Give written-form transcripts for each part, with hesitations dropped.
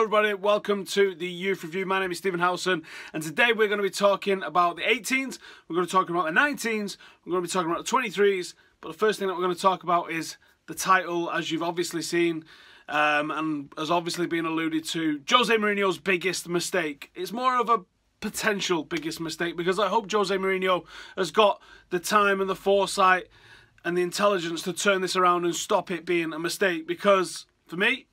everybody, welcome to the Youth Review. My name is Stephen Howson, and today we're going to be talking about the 18s, we're going to be talking about the 19s, we're going to be talking about the 23s, but the first thing that we're going to talk about is the title, as you've obviously seen, and has obviously been alluded to, Jose Mourinho's biggest mistake. It's more of a potential biggest mistake, because I hope Jose Mourinho has got the time and the foresight and the intelligence to turn this around and stop it being a mistake, because for me,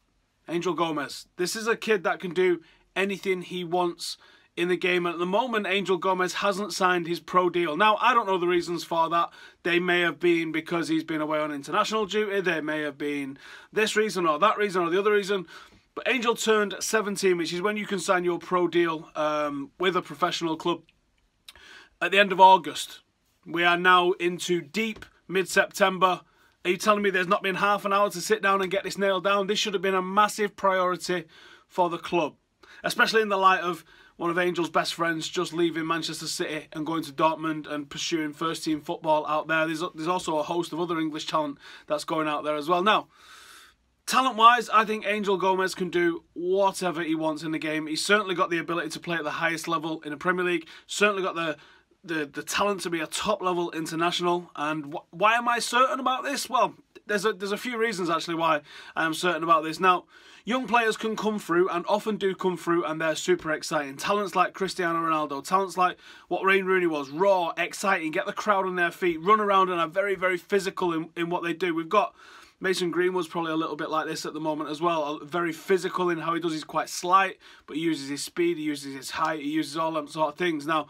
Angel Gomes, this is a kid that can do anything he wants in the game. And at the moment, Angel Gomes hasn't signed his pro deal. Now, I don't know the reasons for that. They may have been because he's been away on international duty. They may have been this reason or that reason or the other reason. But Angel turned 17, which is when you can sign your pro deal with a professional club, at the end of August. We are now into deep mid-September. Are you telling me there's not been half an hour to sit down and get this nailed down? This should have been a massive priority for the club, especially in the light of one of Angel's best friends just leaving Manchester City and going to Dortmund and pursuing first-team football out there. There's also a host of other English talent that's going out there as well. Now, talent-wise, I think Angel Gomes can do whatever he wants in the game. He's certainly got the ability to play at the highest level in the Premier League, certainly got the talent to be a top-level international. And why am I certain about this? Well, there's a few reasons, actually, why I am certain about this. Now, young players can come through, and often do come through, and they're super exciting. Talents like Cristiano Ronaldo, talents like what Wayne Rooney was, raw, exciting, get the crowd on their feet, run around and are very, very physical in what they do. We've got Mason Greenwood's probably a little bit like this at the moment as well. Very physical in how he does. He's quite slight, but he uses his speed, he uses his height, he uses all them sort of things. Now,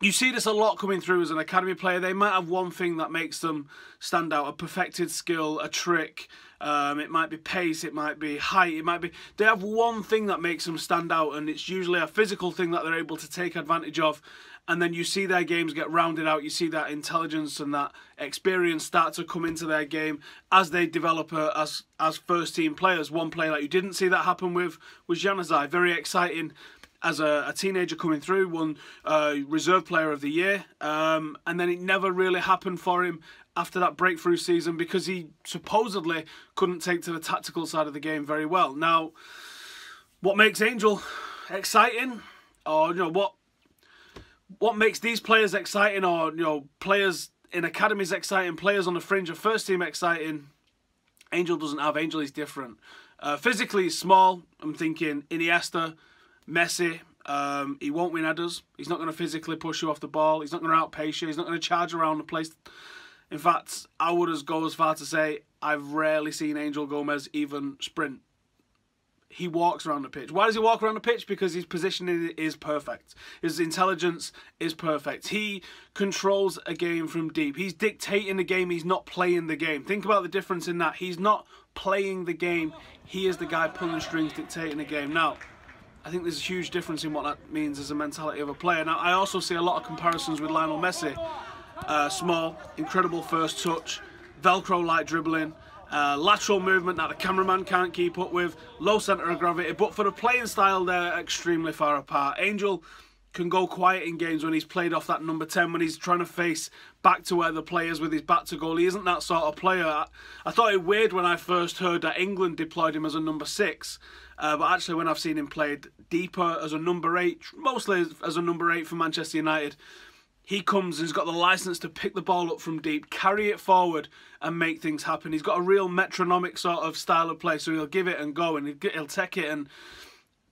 you see this a lot coming through as an academy player. They might have one thing that makes them stand out, a perfected skill, a trick. It might be pace, it might be height, it might be... They have one thing that makes them stand out, and it's usually a physical thing that they're able to take advantage of. And then you see their games get rounded out. You see that intelligence and that experience start to come into their game as they develop as first-team players. One player that you didn't see that happen with was Januzaj. Very exciting as a teenager coming through, won Reserve Player of the Year, and then it never really happened for him after that breakthrough season because he supposedly couldn't take to the tactical side of the game very well. Now, what makes Angel exciting, or what makes these players exciting, or players in academies exciting, players on the fringe of first team exciting, Angel doesn't have. Angel is different. Physically, he's small. I'm thinking Iniesta, Messi. He won't win headers. He's not going to physically push you off the ball. He's not going to outpace you. He's not going to charge around the place. In fact, I would go as far to say I've rarely seen Angel Gomes even sprint. He walks around the pitch. Why does he walk around the pitch? Because his positioning is perfect. His intelligence is perfect. He controls a game from deep. He's dictating the game. He's not playing the game. Think about the difference in that. He's not playing the game. He is the guy pulling strings, dictating the game. Now, I think there's a huge difference in what that means as a mentality of a player. Now, I also see a lot of comparisons with Lionel Messi. Small, incredible first touch, Velcro-like dribbling, lateral movement that the cameraman can't keep up with, low centre of gravity, but for the playing style, they're extremely far apart. Angel can go quiet in games when he's played off that number 10, when he's trying to face back to where the players with his back to goal. He isn't that sort of player. I thought it weird when I first heard that England deployed him as a number 6, but actually when I've seen him played deeper as a number 8, mostly as a number 8 for Manchester United, he comes and he's got the licence to pick the ball up from deep, carry it forward and make things happen. He's got a real metronomic sort of style of play, so he'll give it and go, and he'll take it, and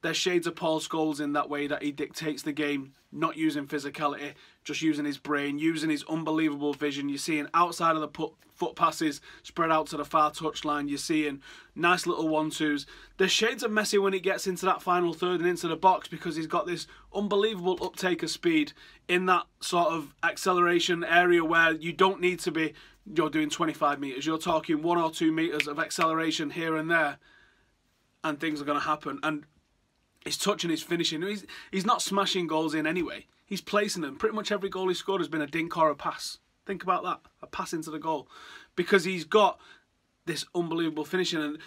there's shades of Paul Scholes in that way, that he dictates the game, not using physicality, just using his brain, using his unbelievable vision. You're seeing outside of the foot passes spread out to the far touchline. You're seeing nice little 1-2s. There's shades of Messi when he gets into that final third and into the box, because he's got this unbelievable uptake of speed in that sort of acceleration area where you don't need to be doing 25 metres. You're talking 1 or 2 metres of acceleration here and there, and things are going to happen. And his touch and his finishing, he's not smashing goals in anyway. He's placing them. Pretty much every goal he's scored has been a dink or a pass. Think about that, a pass into the goal. Because he's got this unbelievable finishing. And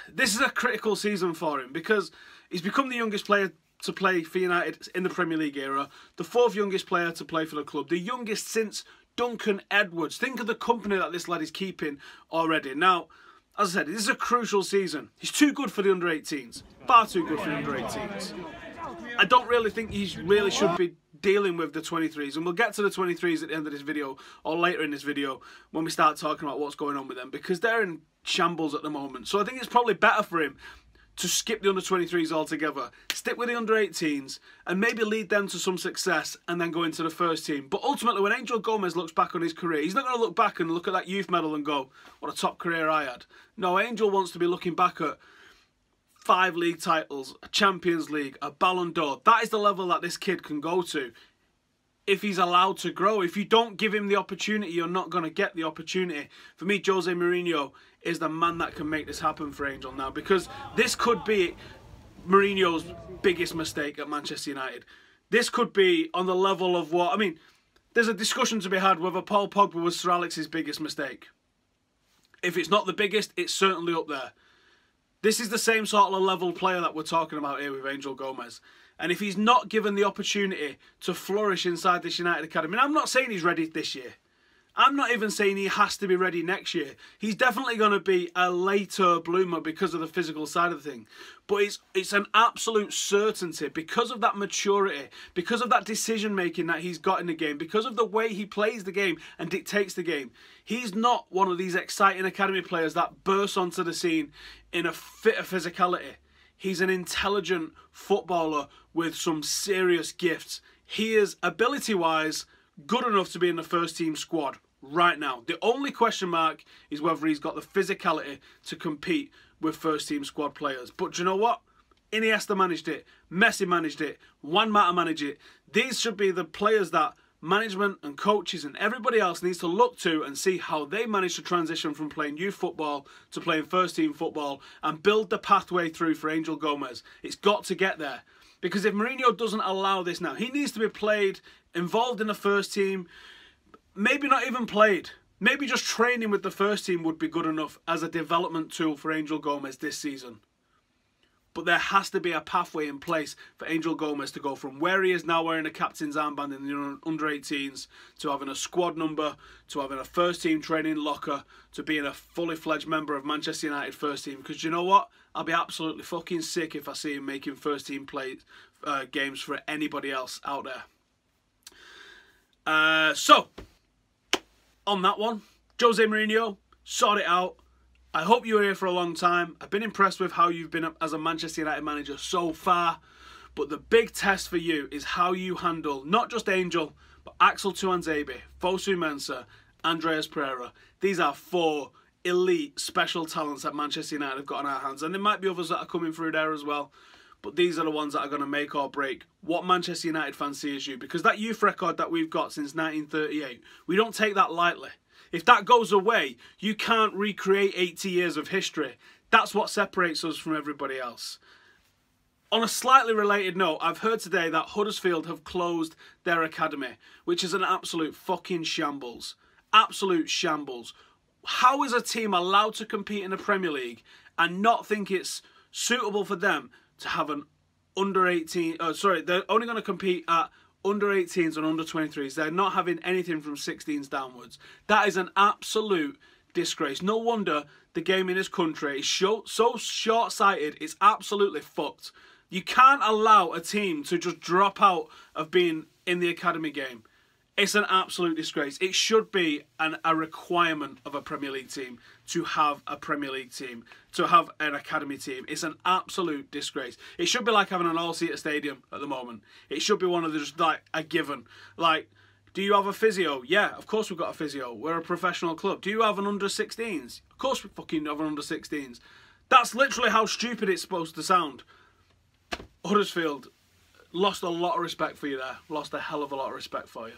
this is a critical season for him, because he's become the youngest player to play for United in the Premier League era, the 4th youngest player to play for the club, the youngest since Duncan Edwards. Think of the company that this lad is keeping already. Now, As I said, this is a crucial season. He's too good for the under-18s. Far too good for the under-18s. I don't really think he really should be dealing with the 23s. And we'll get to the 23s at the end of this video, or later in this video, when we start talking about what's going on with them. Because they're in shambles at the moment. So I think it's probably better for him to skip the under-23s altogether, stick with the under-18s, and maybe lead them to some success, and then go into the first team. But ultimately, when Angel Gomes looks back on his career, he's not going to look back and look at that youth medal and go, what a top career I had. No, Angel wants to be looking back at 5 league titles, a Champions League, a Ballon d'Or. That is the level that this kid can go to if he's allowed to grow. If you don't give him the opportunity, you're not going to get the opportunity. For me, Jose Mourinho is the man that can make this happen for Angel now, because this could be Mourinho's biggest mistake at Manchester United. This could be on the level of what... I mean, there's a discussion to be had whether Paul Pogba was Sir Alex's biggest mistake. If it's not the biggest, it's certainly up there. This is the same sort of level player that we're talking about here with Angel Gomes. And if he's not given the opportunity to flourish inside this United Academy, and I'm not saying he's ready this year. I'm not even saying he has to be ready next year. He's definitely going to be a later bloomer because of the physical side of the thing. But it's an absolute certainty because of that maturity, because of that decision-making that he's got in the game, because of the way he plays the game and dictates the game. He's not one of these exciting academy players that bursts onto the scene in a fit of physicality. He's an intelligent footballer with some serious gifts. He is, ability-wise, good enough to be in the first team squad right now. The only question mark is whether he's got the physicality to compete with first team squad players. But do you know what? Iniesta managed it. Messi managed it. Juan Mata managed it. These should be the players that management and coaches and everybody else needs to look to and see how they manage to transition from playing youth football to playing first team football and build the pathway through for Angel Gomes. It's got to get there. Because if Mourinho doesn't allow this now, he needs to be played, involved in the first team, maybe not even played. Maybe just training with the first team would be good enough as a development tool for Angel Gomes this season. But there has to be a pathway in place for Angel Gomes to go from where he is now wearing a captain's armband in the under-18s to having a squad number, to having a first team training locker, to being a fully fledged member of Manchester United first team. Because you know what? I'll be absolutely fucking sick if I see him making first team games for anybody else out there. So, on that one, Jose Mourinho, sort it out. I hope you were here for a long time. I've been impressed with how you've been as a Manchester United manager so far. But the big test for you is how you handle not just Angel, but Axel Tuanzebe, Fosu Mensah, Andreas Pereira. These are 4 elite special talents that Manchester United have got on our hands. And there might be others that are coming through there as well. But these are the ones that are going to make or break what Manchester United fans see as you. Because that youth record that we've got since 1938, we don't take that lightly. If that goes away, you can't recreate 80 years of history. That's what separates us from everybody else. On a slightly related note, I've heard today that Huddersfield have closed their academy, which is an absolute fucking shambles. Absolute shambles. How is a team allowed to compete in the Premier League and not think it's suitable for them to have an under-18... they're only going to compete at under-18s and under-23s. They're not having anything from 16s downwards. That is an absolute disgrace. No wonder the game in this country is so short-sighted, it's absolutely fucked. You can't allow a team to just drop out of being in the academy game. It's an absolute disgrace. It should be a requirement of a Premier League team to have a Premier League team, to have an academy team. It's an absolute disgrace. It should be like having an all-seater stadium at the moment. It should be one of the just like a given. Like, do you have a physio? Yeah, of course we've got a physio. We're a professional club. Do you have an under-16s? Of course we fucking have an under-16s. That's literally how stupid it's supposed to sound. Huddersfield lost a lot of respect for you there. Lost a hell of a lot of respect for you.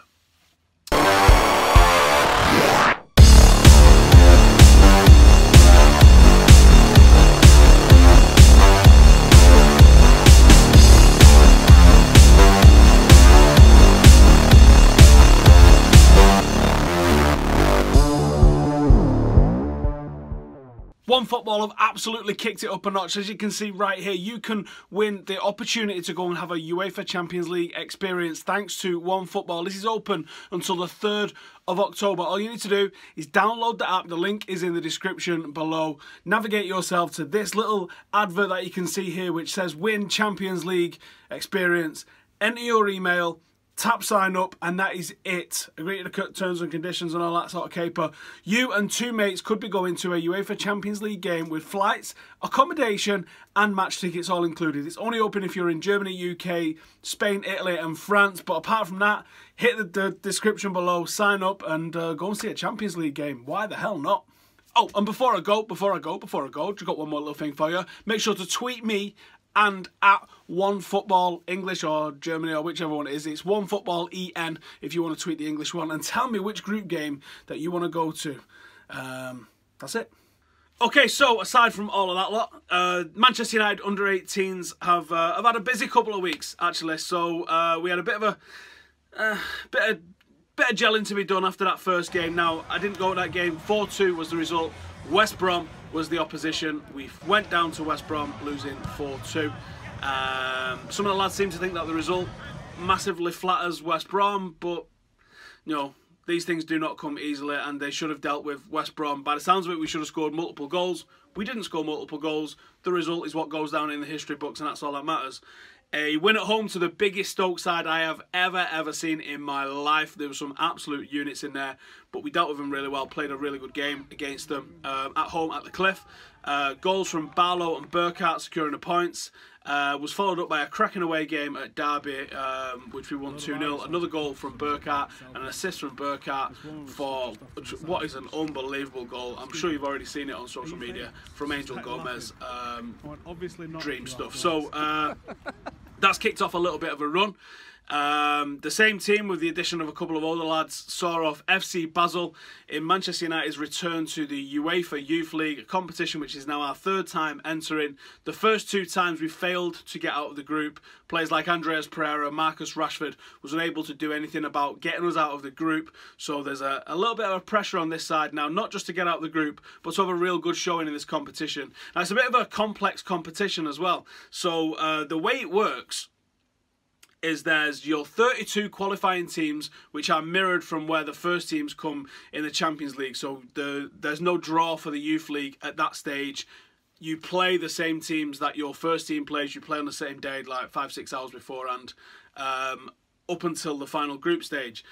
OneFootball have absolutely kicked it up a notch. As you can see right here, you can win the opportunity to go and have a UEFA Champions League experience thanks to OneFootball. This is open until the 3rd of October. All you need to do is download the app. The link is in the description below. Navigate yourself to this little advert that you can see here which says Win Champions League Experience. Enter your email. Tap sign up, and that is it. Agree to the terms and conditions and all that sort of caper. You and 2 mates could be going to a UEFA Champions League game with flights, accommodation and match tickets all included. It's only open if you're in Germany, UK, Spain, Italy and France. But apart from that, hit the description below, sign up and go and see a Champions League game. Why the hell not? Oh, and before I go, just got one more little thing for you. Make sure to tweet me and at OneFootball English or Germany or whichever one it is. It's OneFootball EN if you want to tweet the English one, and tell me which group game that you want to go to. That's it. Okay, so aside from all of that lot, Manchester United under-18s have had a busy couple of weeks actually. So we had a bit of gelling to be done after that first game. Now I didn't go to that game. 4-2 was the result. West Brom was the opposition. We went down to West Brom losing 4-2. Some of the lads seem to think that the result massively flatters West Brom, but you know, these things do not come easily, and they should have dealt with West Brom. By the sounds of it, we should have scored multiple goals. We didn't score multiple goals. The result is what goes down in the history books, and that's all that matters. A win at home to the biggest Stoke side I have ever seen in my life. There were some absolute units in there, but we dealt with them really well, played a really good game against them at home at the Cliff. Goals from Barlow and Burkhardt securing the points. Was followed up by a cracking away game at Derby, which we won 2-0. Another goal from Burkhardt and an assist from Burkhardt for what is an unbelievable goal. I'm sure you've already seen it on social media from Angel Gomes. Dream stuff. So that's kicked off a little bit of a run. The same team, with the addition of a couple of older lads, saw off FC Basel in Manchester United's return to the UEFA Youth League, a competition which is now our 3rd time entering. The first 2 times we failed to get out of the group. Players like Andreas Pereira, Marcus Rashford was unable to do anything about getting us out of the group. So there's a little bit of a pressure on this side now, not just to get out of the group, but to have a real good showing in this competition. Now it's a bit of a complex competition as well. So the way it works is there's your 32 qualifying teams, which are mirrored from where the first teams come in the Champions League. So there's no draw for the Youth League at that stage. You play the same teams that your first team plays. You play on the same day, like 5-6 hours beforehand, up until the final group stage.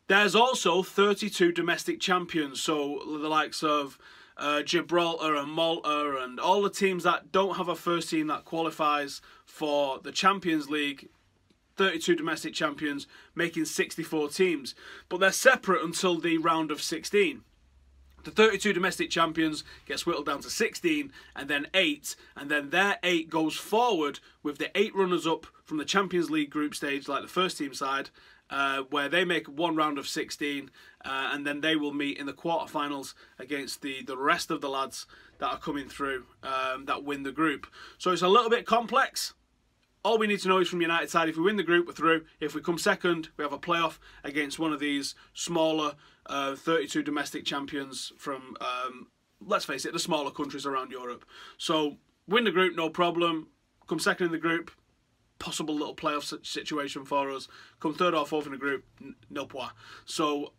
There's also 32 domestic champions, so the likes of Gibraltar and Malta and all the teams that don't have a first team that qualifies for the Champions League. 32 domestic champions, making 64 teams. But they're separate until the round of 16. The 32 domestic champions gets whittled down to 16 and then 8. And then their 8 goes forward with the 8 runners-up from the Champions League group stage, like the first team side, where they make one round of 16. And then they will meet in the quarterfinals against the rest of the lads that are coming through that win the group. So it's a little bit complex. All we need to know is from United side, if we win the group, we're through. If we come second, we have a playoff against one of these smaller 32 domestic champions from, let's face it, the smaller countries around Europe. So win the group, no problem. Come second in the group, possible little playoff situation for us. Come 3rd or 4th in the group, no point. So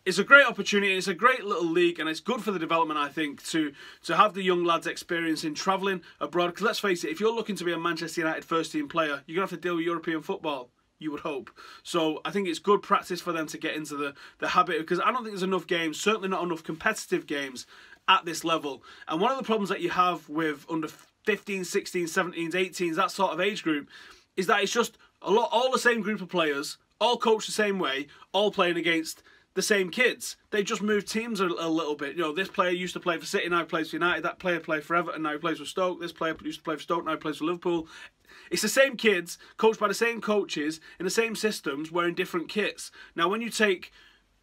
it's a great opportunity, it's a great little league, and it's good for the development, I think, to have the young lads experiencing travelling abroad. Because let's face it, if you're looking to be a Manchester United first-team player, you're going to have to deal with European football, you would hope. So I think it's good practice for them to get into the habit, because I don't think there's enough games, certainly not enough competitive games at this level. And one of the problems that you have with under 15, 16, 17s, 18s, that sort of age group, is that it's just all the same group of players, all coached the same way, all playing against the same kids. They just moved teams a little bit. You know, this player used to play for City, now he plays for United. That player played for Everton, now he plays for Stoke. This player used to play for Stoke, now he plays for Liverpool. It's the same kids, coached by the same coaches, in the same systems, wearing different kits. Now, when you take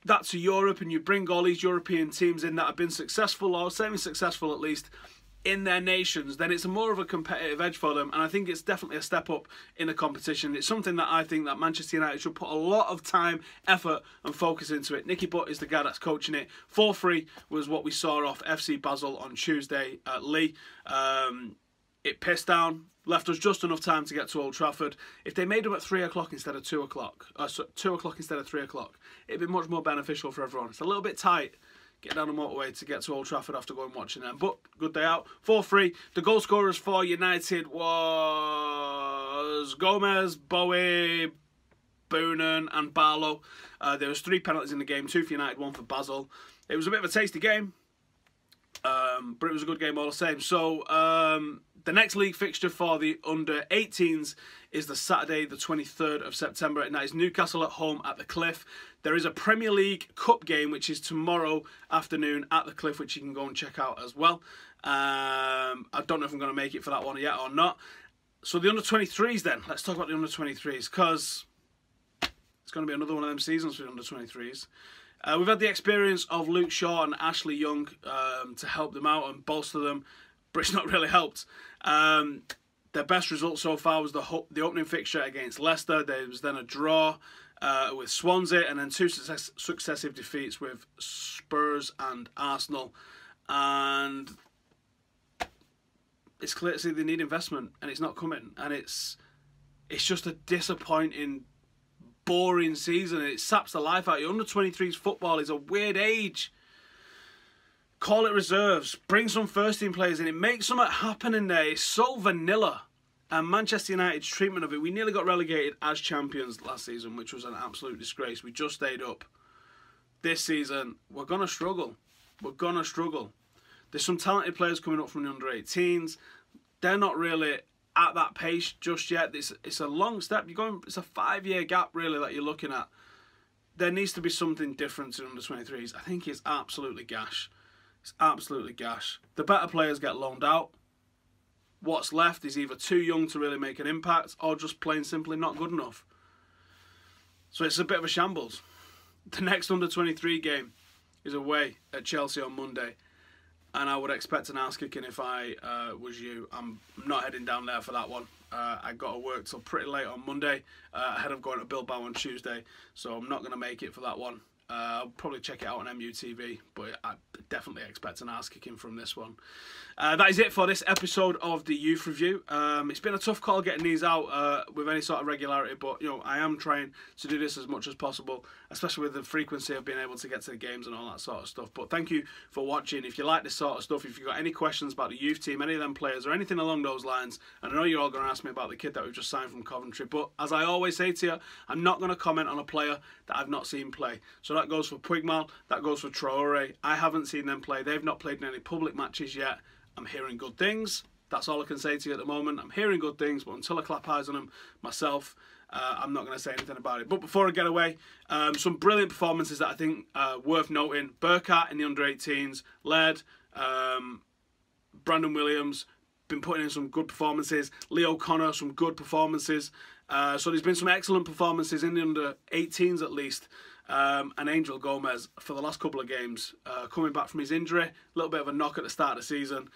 that to Europe and you bring all these European teams in that have been successful, or semi-successful at least, in their nations, then it's more of a competitive edge for them, and I think it's definitely a step up in the competition. It's something that I think that Manchester United should put a lot of time, effort and focus into it. Nicky Butt is the guy that's coaching it. 4-3 was what we saw off FC Basel on Tuesday at Lee. It pissed down, left us just enough time to get to Old Trafford. If they made them at 3 o'clock instead of 2 o'clock, 2 o'clock instead of 3 o'clock, it'd be much more beneficial for everyone. It's a little bit tight get down the motorway to get to Old Trafford after going watching them. But good day out. 4-3. The goal scorers for United was Gomes, Bowie, Boonen and Barlow. There was 3 penalties in the game, 2 for United, 1 for Basel. It was a bit of a tasty game, but it was a good game all the same. So the next league fixture for the under-18s is the Saturday the 23rd of September, and that is Newcastle at home at the Cliff. There is a Premier League Cup game which is tomorrow afternoon at the Cliff, which you can go and check out as well. I don't know if I'm going to make it for that one yet or not. So the under-23s then, let's talk about the under-23s, because it's going to be another one of them seasons for the under-23s. We've had the experience of Luke Shaw and Ashley Young to help them out and bolster them, but it's not really helped. Their best result so far was the opening fixture against Leicester. There was then a draw with Swansea, and then 2 successive defeats with Spurs and Arsenal. And it's clear to see they need investment, and it's not coming. And it's just a disappointing, boring season. It saps the life out of you. Under-23s football is a weird age. Call it reserves. Bring some first-team players in. It makes something happen in there. It's so vanilla. And Manchester United's treatment of it, we nearly got relegated as champions last season, which was an absolute disgrace. We just stayed up. This season, we're going to struggle. We're going to struggle. There's some talented players coming up from the under-18s. They're not really at that pace just yet. It's a long step. It's a 5-year gap, really, that you're looking at. There needs to be something different to under-23s. I think it's absolutely gash. It's absolutely gash. The better players get loaned out. What's left is either too young to really make an impact or just plain simply not good enough. So it's a bit of a shambles. The next under-23 game is away at Chelsea on Monday, and I would expect an arse kicking if I was you. I'm not heading down there for that one. I got to work till pretty late on Monday ahead of going to Bilbao on Tuesday, so I'm not going to make it for that one. I'll probably check it out on MUTV, but I definitely expect an arse kicking from this one. That is it for this episode of the Youth Review. It's been a tough call getting these out with any sort of regularity, but you know, I am trying to do this as much as possible, especially with the frequency of being able to get to the games and all that sort of stuff. But thank you for watching. If you like this sort of stuff, if you've got any questions about the youth team, any of them players or anything along those lines, and I know you're all going to ask me about the kid that we've just signed from Coventry, but as I always say to you, I'm not going to comment on a player that I've not seen play. So that goes for Puigmal, that goes for Traore. I haven't seen them play. They've not played in any public matches yet. I'm hearing good things. That's all I can say to you at the moment. I'm hearing good things, but until I clap eyes on them myself, I'm not going to say anything about it. But before I get away, some brilliant performances that I think worth noting. Burkhardt in the under-18s led. Brandon Williams been putting in some good performances. Leo Connor, some good performances. So there's been some excellent performances in the under-18s at least. And Angel Gomes for the last couple of games, coming back from his injury, a little bit of a knock at the start of the season.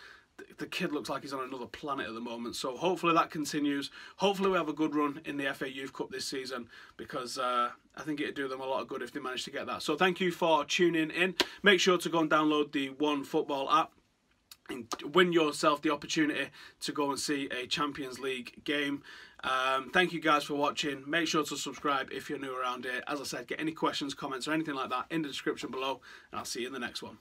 The kid looks like he's on another planet at the moment, so hopefully that continues. Hopefully we have a good run in the FA Youth Cup this season, because I think it'd do them a lot of good if they manage to get that. So thank you for tuning in. Make sure to go and download the OneFootball app and win yourself the opportunity to go and see a Champions League game. Thank you guys for watching. Make sure to subscribe if you're new around here. As I said, get any questions, comments or anything like that in the description below, and I'll see you in the next one.